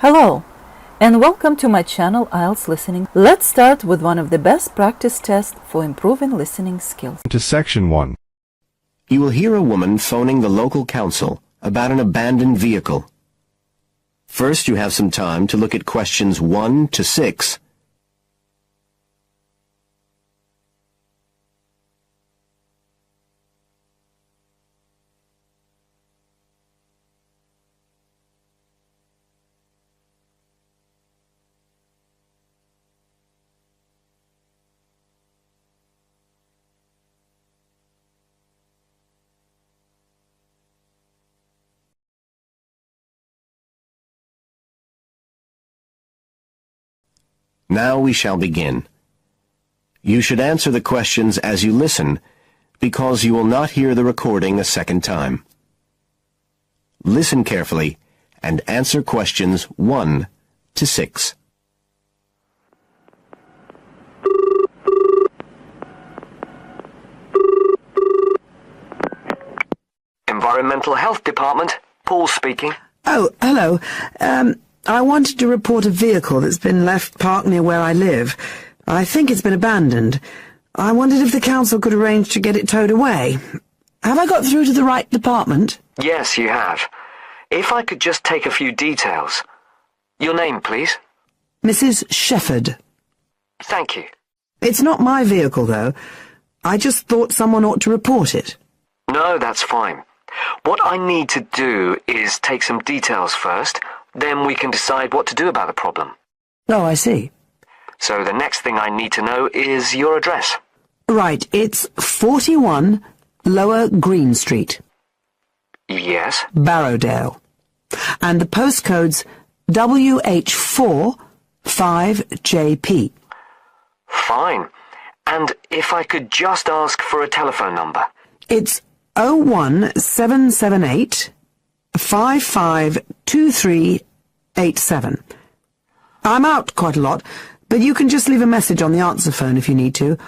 Hello, and welcome to my channel IELTS Listening. Let's start with one of the best practice tests for improving listening skills. To Section 1. You will hear a woman phoning the local council about an abandoned vehicle. First, you have some time to look at questions 1 to 6. Now we shall begin. You should answer the questions as you listen, because you will not hear the recording a second time. Listen carefully and answer questions 1 to 6. Environmental Health Department, Paul speaking. Oh, hello. I wanted to report a vehicle that's been left parked near where I live. I think it's been abandoned. I wondered if the council could arrange to get it towed away. Have I got through to the right department? Yes, you have. If I could just take a few details. Your name, please? Mrs. Shepherd. Thank you. It's not my vehicle, though. I just thought someone ought to report it. No, that's fine. What I need to do is take some details first, then we can decide what to do about the problem. Oh, I see. So the next thing I need to know is your address. Right, it's 41 Lower Green Street, Yes? Barrowdale. And the postcode's WH4 5JP. Fine. And if I could just ask for a telephone number. It's 01778 552387. I'm out quite a lot, but you can just leave a message on the answer phone if you need to.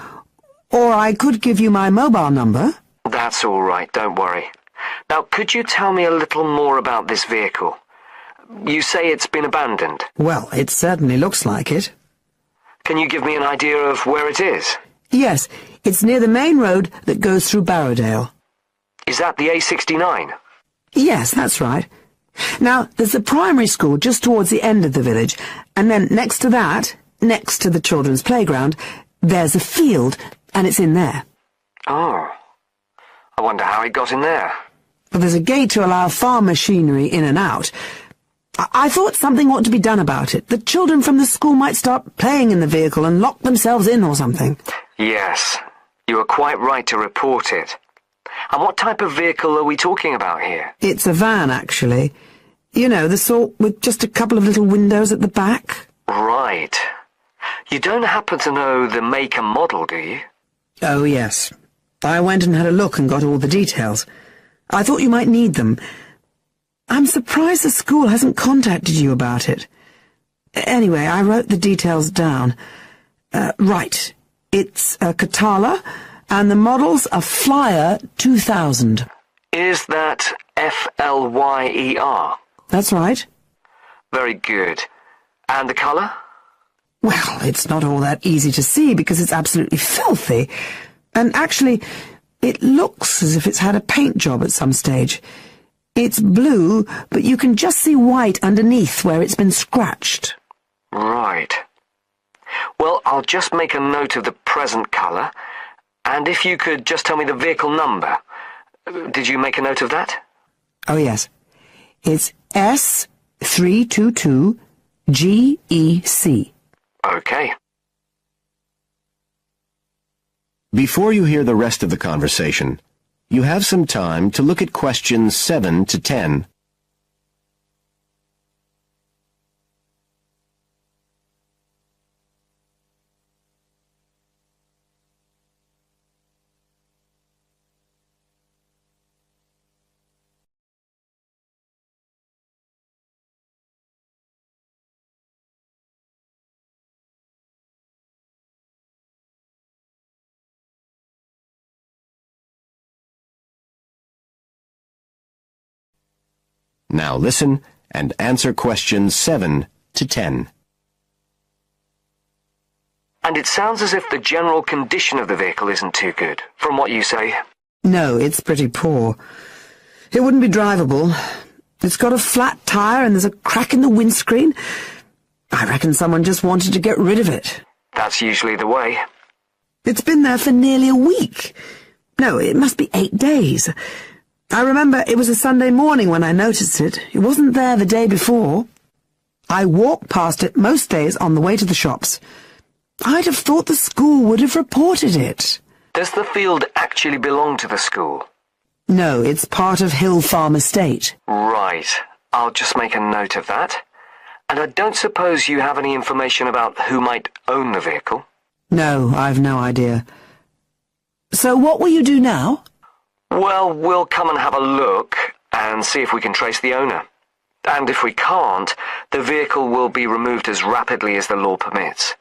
Or I could give you my mobile number. That's all right, don't worry. Now, could you tell me a little more about this vehicle? You say it's been abandoned. Well, it certainly looks like it. Can you give me an idea of where it is? Yes, it's near the main road that goes through Barrowdale. Is that the A69? Yes, that's right. Now, there's a primary school just towards the end of the village, and then next to that, next to the children's playground, there's a field, and it's in there. Oh. I wonder how it got in there. Well, there's a gate to allow farm machinery in and out. I thought something ought to be done about it. The children from the school might start playing in the vehicle and lock themselves in or something. Yes. You are quite right to report it. And what type of vehicle are we talking about here? It's a van, actually. You know, the sort with just a couple of little windows at the back. Right. You don't happen to know the make and model, do you? Oh, yes. I went and had a look and got all the details. I thought you might need them. I'm surprised the school hasn't contacted you about it. Anyway, I wrote the details down. Right. It's a Catala, and the model's a Flyer 2000. Is that Flyer? That's right. Very good. And the colour? Well, it's not all that easy to see because it's absolutely filthy. And actually, it looks as if it's had a paint job at some stage. It's blue, but you can just see white underneath where it's been scratched. Right. Well, I'll just make a note of the present colour, and if you could just tell me the vehicle number. Did you make a note of that? Oh, yes. It's S322GEC. Okay. Before you hear the rest of the conversation, you have some time to look at questions 7 to 10. Now listen and answer questions 7 to 10. And it sounds as if the general condition of the vehicle isn't too good, from what you say. No, it's pretty poor. It wouldn't be drivable. It's got a flat tire and there's a crack in the windscreen. I reckon someone just wanted to get rid of it. That's usually the way. It's been there for nearly a week. No, it must be 8 days. I remember it was a Sunday morning when I noticed it. It wasn't there the day before. I walk past it most days on the way to the shops. I'd have thought the school would have reported it. Does the field actually belong to the school? No, it's part of Hill Farm Estate. Right. I'll just make a note of that. And I don't suppose you have any information about who might own the vehicle? No, I've no idea. So what will you do now? Well, we'll come and have a look and see if we can trace the owner. And if we can't, the vehicle will be removed as rapidly as the law permits.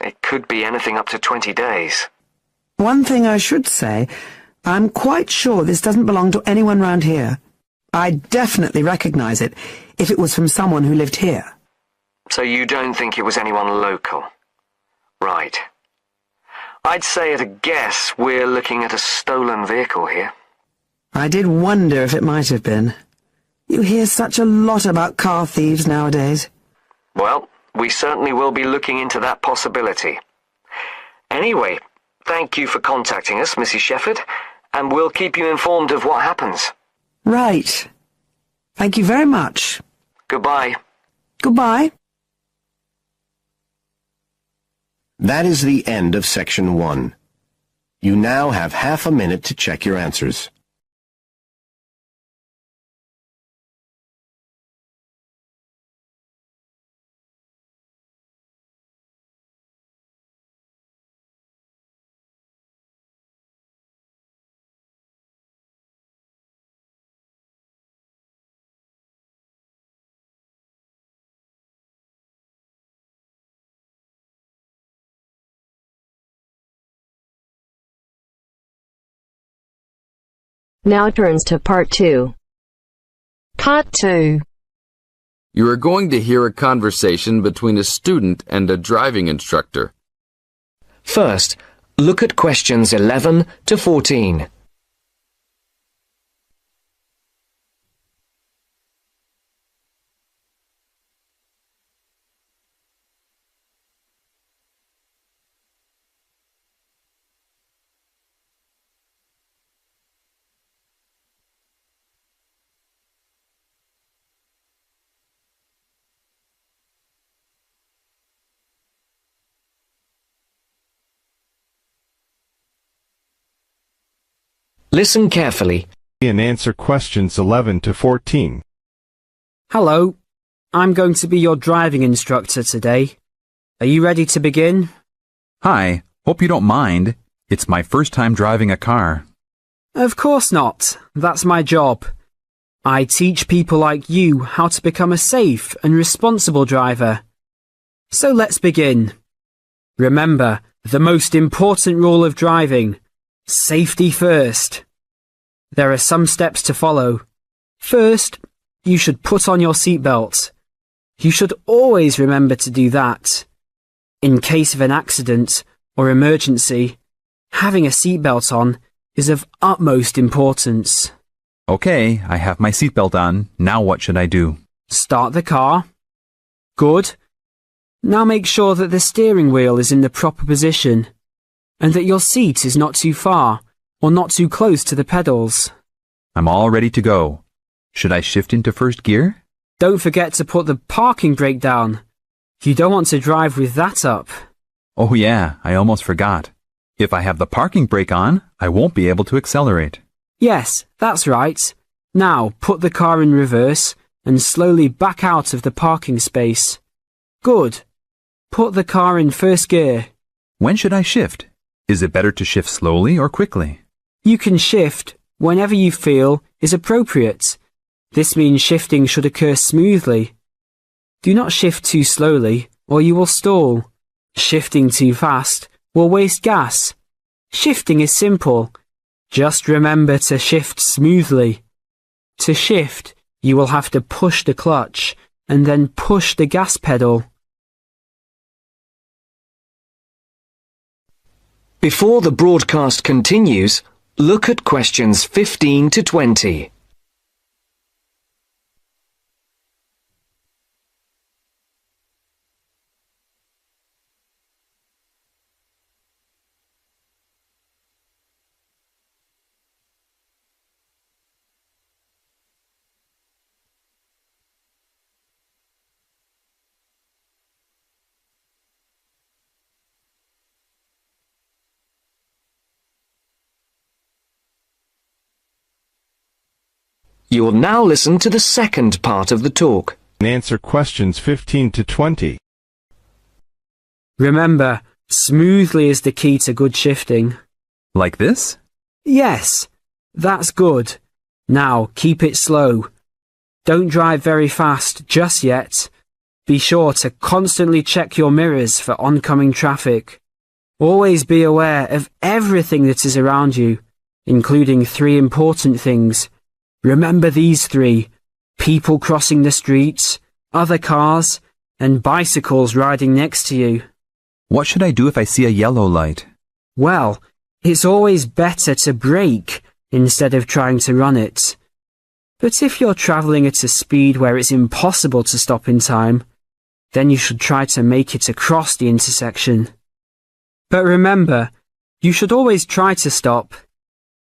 It could be anything up to 20 days. One thing I should say, I'm quite sure this doesn't belong to anyone round here. I'd definitely recognize it if it was from someone who lived here. So you don't think it was anyone local? Right. I'd say at a guess we're looking at a stolen vehicle here. I did wonder if it might have been. You hear such a lot about car thieves nowadays. Well, we certainly will be looking into that possibility. Anyway, thank you for contacting us, Mrs. Shefford, and we'll keep you informed of what happens. Right. Thank you very much. Goodbye. Goodbye. That is the end of Section 1. You now have half a minute to check your answers. Now turns to Part 2. Part 2. You are going to hear a conversation between a student and a driving instructor. First, look at questions 11 to 14. Listen carefully. And answer questions 11 to 14. Hello, I'm going to be your driving instructor today. Are you ready to begin? Hi, hope you don't mind. It's my first time driving a car. Of course not. That's my job. I teach people like you how to become a safe and responsible driver. So let's begin. Remember, the most important rule of driving: safety first. There are some steps to follow. First, you should put on your seatbelt. You should always remember to do that. In case of an accident or emergency, having a seatbelt on is of utmost importance. Okay, I have my seatbelt on. Now what should I do? Start the car. Good. Now make sure that the steering wheel is in the proper position and that your seat is not too far or not too close to the pedals. I'm all ready to go. Should I shift into first gear? Don't forget to put the parking brake down. You don't want to drive with that up. Oh yeah, I almost forgot. If I have the parking brake on, I won't be able to accelerate. Yes, that's right. Now put the car in reverse and slowly back out of the parking space. Good. Put the car in first gear. When should I shift? Is it better to shift slowly or quickly? You can shift whenever you feel is appropriate. This means shifting should occur smoothly. Do not shift too slowly or you will stall. Shifting too fast will waste gas. Shifting is simple. Just remember to shift smoothly. To shift, you will have to push the clutch and then push the gas pedal. Before the broadcast continues, look at questions 15 to 20. You will now listen to the second part of the talk. And answer questions 15 to 20. Remember, smoothly is the key to good shifting. Like this? Yes, that's good. Now keep it slow. Don't drive very fast just yet. Be sure to constantly check your mirrors for oncoming traffic. Always be aware of everything that is around you, including 3 important things. Remember these 3: people crossing the streets, other cars, and bicycles riding next to you. What should I do if I see a yellow light? Well, it's always better to brake instead of trying to run it. But if you're travelling at a speed where it's impossible to stop in time, then you should try to make it across the intersection. But remember, you should always try to stop.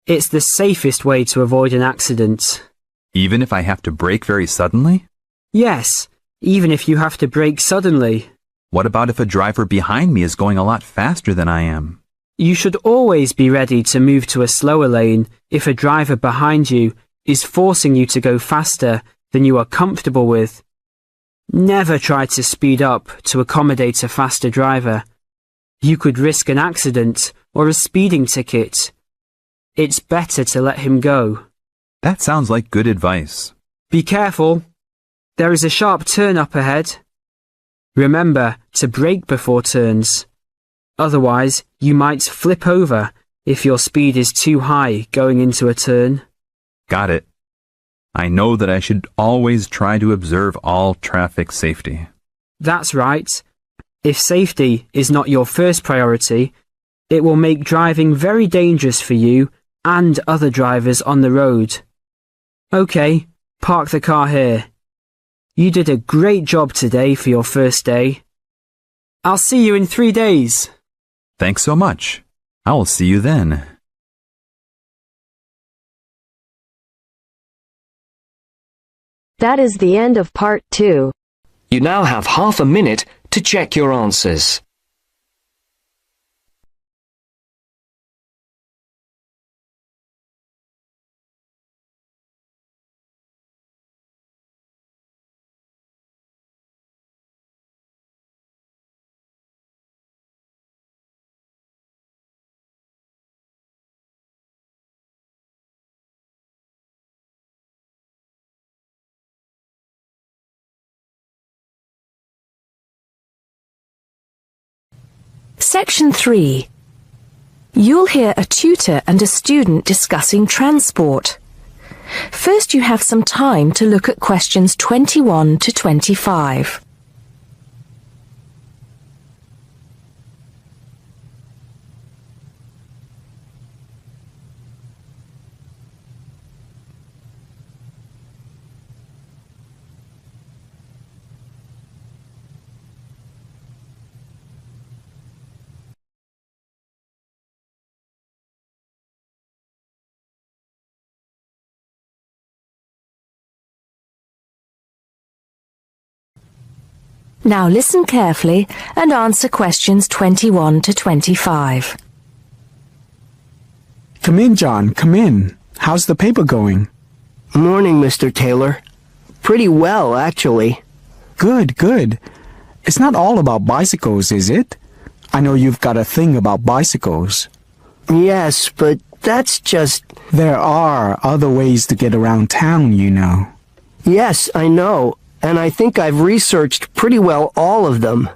It's the safest way to avoid an accident. Even if I have to brake very suddenly? Yes, even if you have to brake suddenly. What about if a driver behind me is going a lot faster than I am? You should always be ready to move to a slower lane if a driver behind you is forcing you to go faster than you are comfortable with. Never try to speed up to accommodate a faster driver. You could risk an accident or a speeding ticket. It's better to let him go. That sounds like good advice. Be careful. There is a sharp turn up ahead. Remember to brake before turns. Otherwise, you might flip over if your speed is too high going into a turn. Got it. I know that I should always try to observe all traffic safety. That's right. If safety is not your first priority, it will make driving very dangerous for you and other drivers on the road. Okay, park the car here. You did a great job today for your first day. I'll see you in 3 days. Thanks so much. I will see you then. That is the end of part 2. You now have half a minute to check your answers. Section 3. You'll hear a tutor and a student discussing transport. First, you have some time to look at questions 21 to 25. Now listen carefully and answer questions 21 to 25. Come in, John, come in. How's the paper going? Morning, Mr. Taylor. Pretty well, actually. Good, good. It's not all about bicycles, is it? I know you've got a thing about bicycles. Yes, but that's just... There are other ways to get around town, you know. Yes, I know. And I think I've researched pretty well all of them.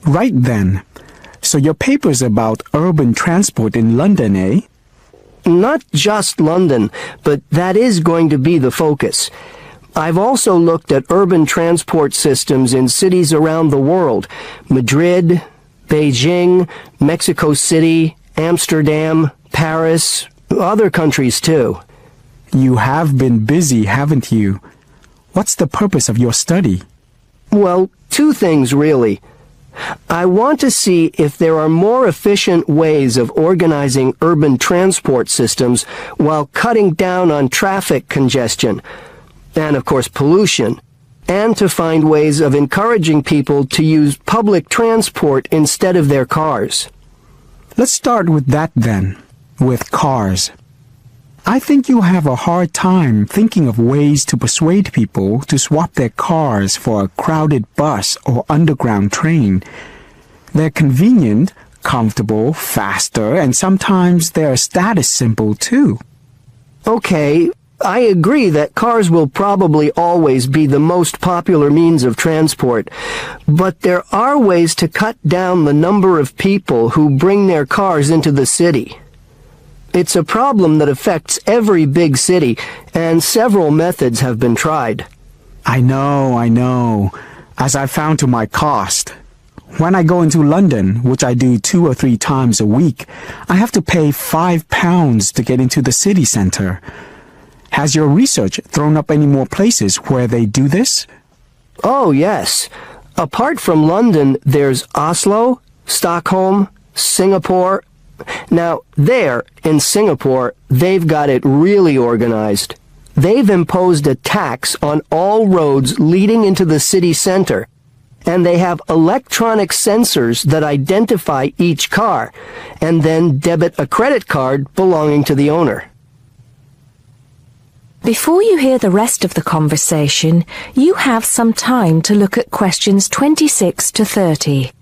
Right then. So your paper's about urban transport in London, eh? Not just London, but that is going to be the focus. I've also looked at urban transport systems in cities around the world. Madrid, Beijing, Mexico City, Amsterdam, Paris, other countries too. You have been busy, haven't you? What's the purpose of your study? Well, two things really. I want to see if there are more efficient ways of organizing urban transport systems while cutting down on traffic congestion, and of course pollution, and to find ways of encouraging people to use public transport instead of their cars. Let's start with that then, with cars. I think you'll have a hard time thinking of ways to persuade people to swap their cars for a crowded bus or underground train. They're convenient, comfortable, faster, and sometimes they're a status symbol too. Okay, I agree that cars will probably always be the most popular means of transport, but there are ways to cut down the number of people who bring their cars into the city. It's a problem that affects every big city, and several methods have been tried. I know. As I found to my cost. When I go into London, which I do 2 or 3 times a week, I have to pay £5 to get into the city centre. Has your research thrown up any more places where they do this? Oh, yes. Apart from London, there's Oslo, Stockholm, Singapore. Now, there, in Singapore, they've got it really organized. They've imposed a tax on all roads leading into the city center, and they have electronic sensors that identify each car, and then debit a credit card belonging to the owner. Before you hear the rest of the conversation, you have some time to look at questions 26 to 30.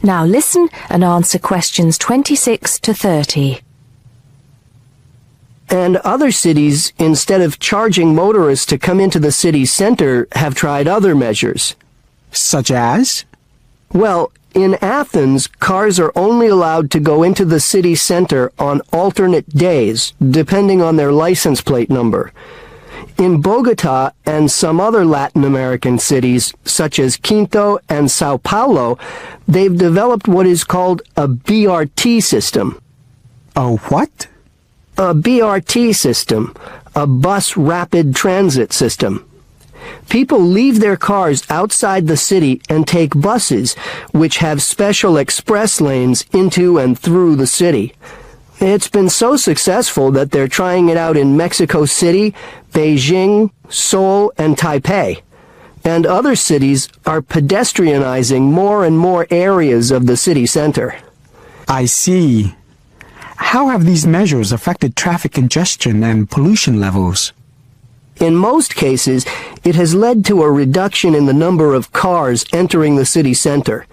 Now listen and answer questions 26 to 30. And other cities, instead of charging motorists to come into the city center, have tried other measures. Such as? Well, in Athens, cars are only allowed to go into the city center on alternate days, depending on their license plate number. In Bogota and some other Latin American cities, such as Quito and Sao Paulo, they've developed what is called a BRT system. A what? A BRT system, a bus rapid transit system. People leave their cars outside the city and take buses, which have special express lanes into and through the city. It's been so successful that they're trying it out in Mexico City, Beijing, Seoul, and Taipei. And other cities are pedestrianizing more and more areas of the city center. I see. How have these measures affected traffic congestion and pollution levels? In most cases, it has led to a reduction in the number of cars entering the city center.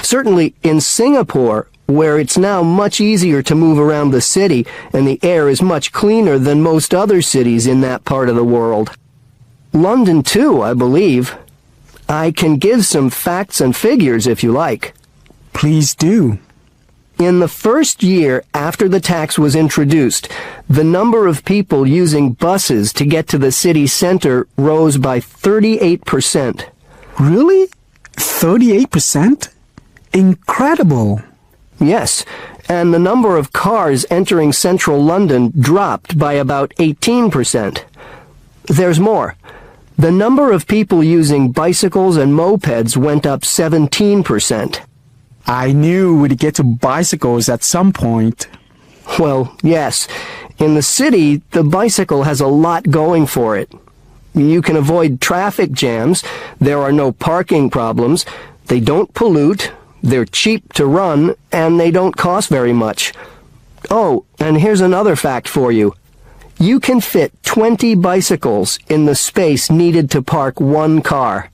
Certainly in Singapore, where it's now much easier to move around the city and the air is much cleaner than most other cities in that part of the world. London too, I believe. I can give some facts and figures if you like. Please do. In the first year after the tax was introduced, the number of people using buses to get to the city center rose by 38%. Really? 38%? Incredible! Yes, and the number of cars entering central London dropped by about 18%. There's more. The number of people using bicycles and mopeds went up 17%. I knew we'd get to bicycles at some point. Well, yes. In the city, the bicycle has a lot going for it. You can avoid traffic jams, there are no parking problems, they don't pollute, they're cheap to run, and they don't cost very much. Oh, and here's another fact for you. You can fit 20 bicycles in the space needed to park one car.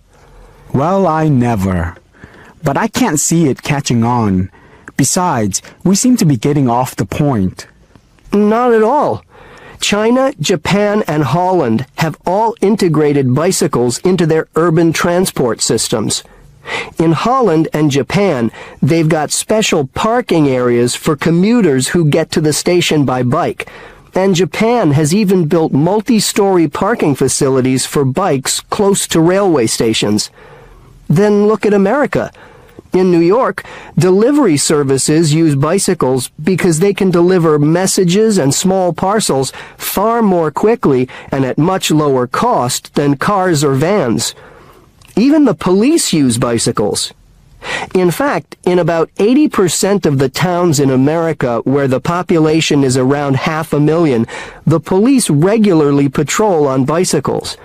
Well, I never. But I can't see it catching on. Besides, we seem to be getting off the point. Not at all. China, Japan, and Holland have all integrated bicycles into their urban transport systems. In Holland and Japan, they've got special parking areas for commuters who get to the station by bike. And Japan has even built multi-story parking facilities for bikes close to railway stations. Then look at America. In New York, delivery services use bicycles because they can deliver messages and small parcels far more quickly and at much lower cost than cars or vans. Even the police use bicycles. In fact, in about 80% of the towns in America where the population is around 500,000, the police regularly patrol on bicycles.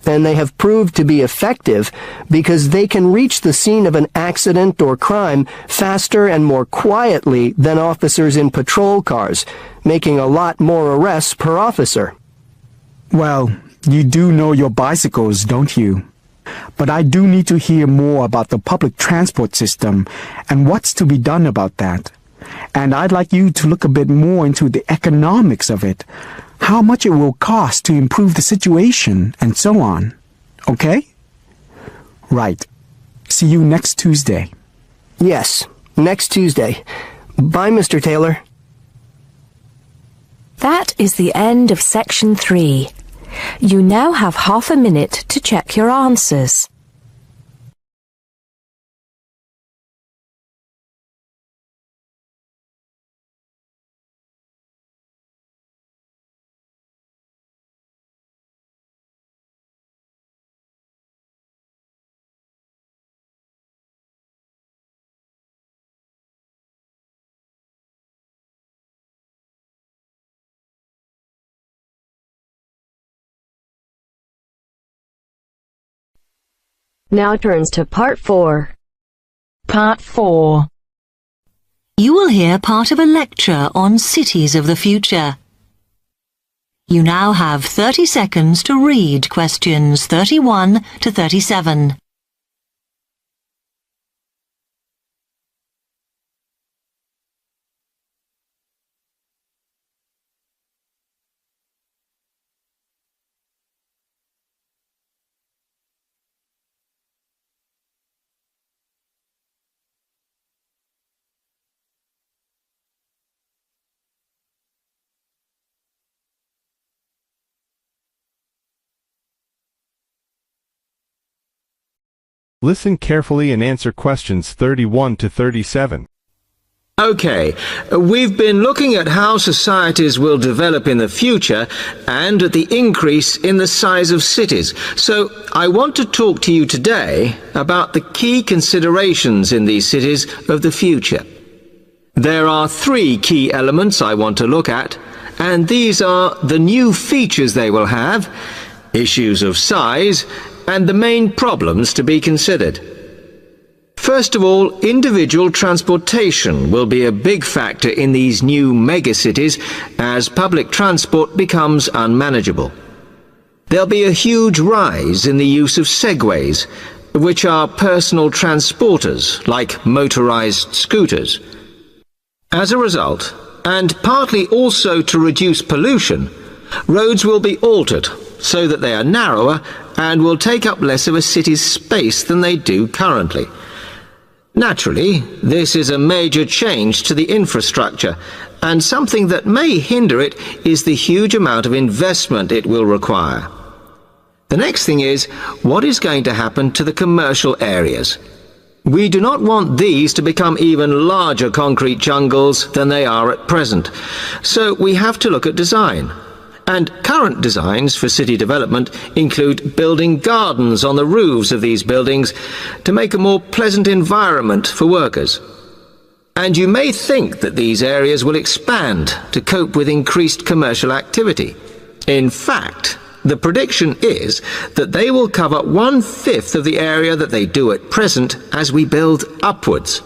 And they have proved to be effective because they can reach the scene of an accident or crime faster and more quietly than officers in patrol cars, making a lot more arrests per officer. Well, you do know your bicycles, don't you? But I do need to hear more about the public transport system and what's to be done about that. And I'd like you to look a bit more into the economics of it, how much it will cost to improve the situation, and so on. Okay? Right. See you next Tuesday. Yes, next Tuesday. Bye, Mr. Taylor. That is the end of section 3. You now have half a minute to check your answers. Now turns to Part 4. Part 4. You will hear part of a lecture on cities of the future. You now have 30 seconds to read questions 31 to 37. Listen carefully and answer questions 31 to 37. Okay, we've been looking at how societies will develop in the future and at the increase in the size of cities. So I want to talk to you today about the key considerations in these cities of the future. There are 3 key elements I want to look at, and these are the new features they will have, issues of size, and the main problems to be considered. First of all, individual transportation will be a big factor in these new megacities as public transport becomes unmanageable. There'll be a huge rise in the use of segways, which are personal transporters like motorized scooters. As a result, and partly also to reduce pollution, roads will be altered so that they are narrower and will take up less of a city's space than they do currently. Naturally, this is a major change to the infrastructure, and something that may hinder it is the huge amount of investment it will require. The next thing is, what is going to happen to the commercial areas? We do not want these to become even larger concrete jungles than they are at present, so we have to look at design. And current designs for city development include building gardens on the roofs of these buildings to make a more pleasant environment for workers. And you may think that these areas will expand to cope with increased commercial activity. In fact, the prediction is that they will cover 1/5 of the area that they do at present as we build upwards.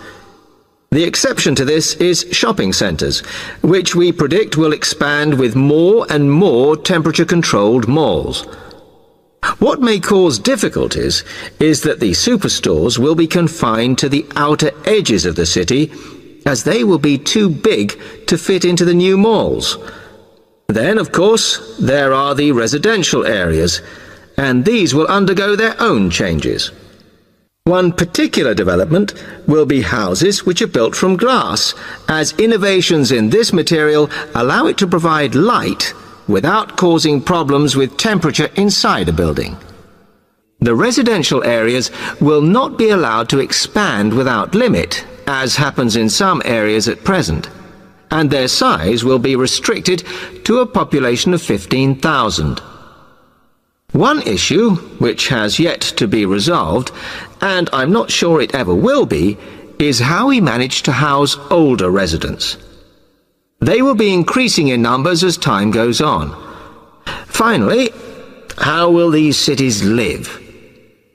The exception to this is shopping centres, which we predict will expand with more and more temperature-controlled malls. What may cause difficulties is that the superstores will be confined to the outer edges of the city, as they will be too big to fit into the new malls. Then, of course, there are the residential areas, and these will undergo their own changes. One particular development will be houses which are built from glass, as innovations in this material allow it to provide light without causing problems with temperature inside a building. The residential areas will not be allowed to expand without limit, as happens in some areas at present, and their size will be restricted to a population of 15,000. One issue, which has yet to be resolved, and I'm not sure it ever will be, is how we manage to house older residents. They will be increasing in numbers as time goes on. Finally, how will these cities live?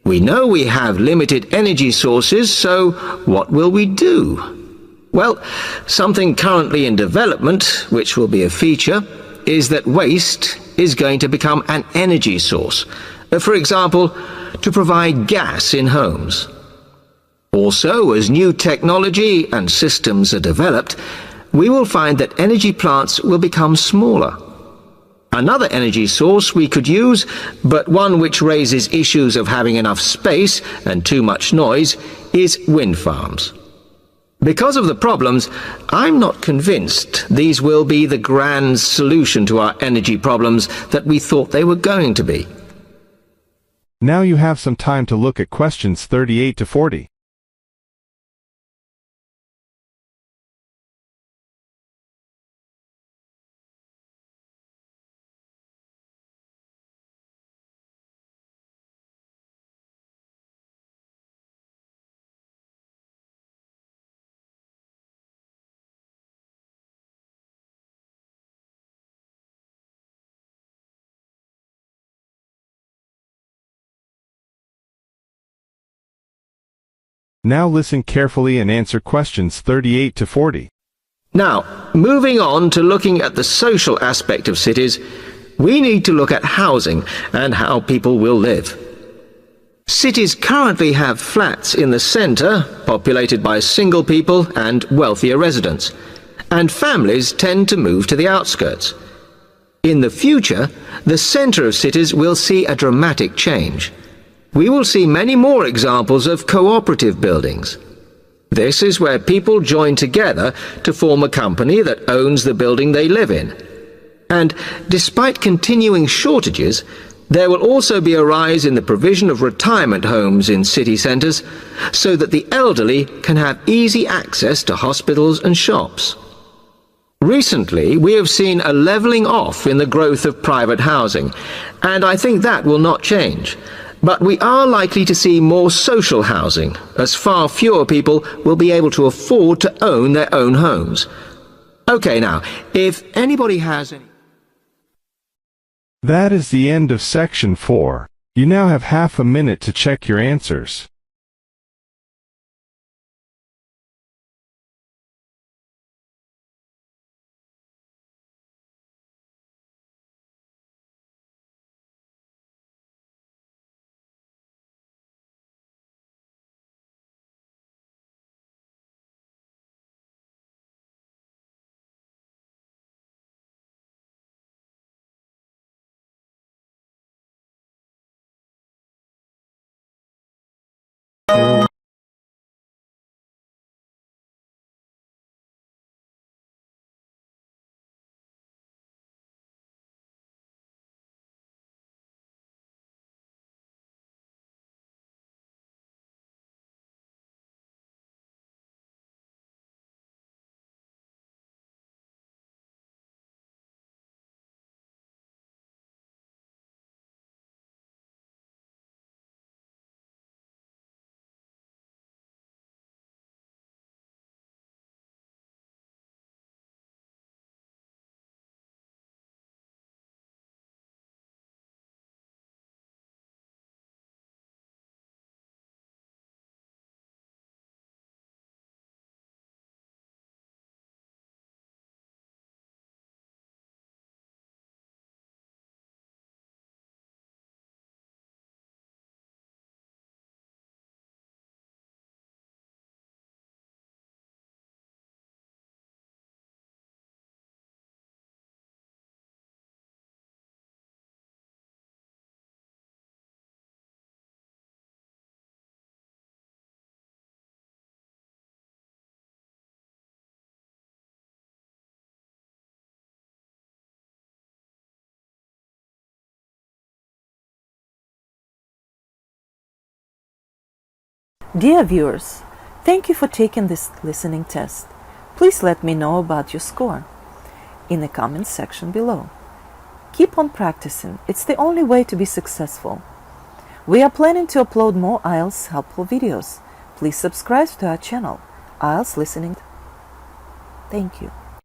We know we have limited energy sources, so what will we do? Well, something currently in development, which will be a feature, is that waste is going to become an energy source. For example, to provide gas in homes. Also, as new technology and systems are developed, we will find that energy plants will become smaller. Another energy source we could use, but one which raises issues of having enough space and too much noise, is wind farms. Because of the problems, I'm not convinced these will be the grand solution to our energy problems that we thought they were going to be. Now you have some time to look at questions 38 to 40. Now listen carefully and answer questions 38 to 40. Now, moving on to looking at the social aspect of cities, we need to look at housing and how people will live. Cities currently have flats in the centre, populated by single people and wealthier residents, and families tend to move to the outskirts. In the future, the centre of cities will see a dramatic change. We will see many more examples of cooperative buildings. This is where people join together to form a company that owns the building they live in. And despite continuing shortages, there will also be a rise in the provision of retirement homes in city centres, so that the elderly can have easy access to hospitals and shops. Recently, we have seen a levelling off in the growth of private housing, and I think that will not change. But we are likely to see more social housing, as far fewer people will be able to afford to own their own homes. Okay, now, if anybody has any... That is the end of section 4. You now have half a minute to check your answers. Dear viewers, thank you for taking this listening test. Please let me know about your score in the comments section below. Keep on practicing. It's the only way to be successful. We are planning to upload more IELTS helpful videos. Please subscribe to our channel, IELTS Listening. Thank you.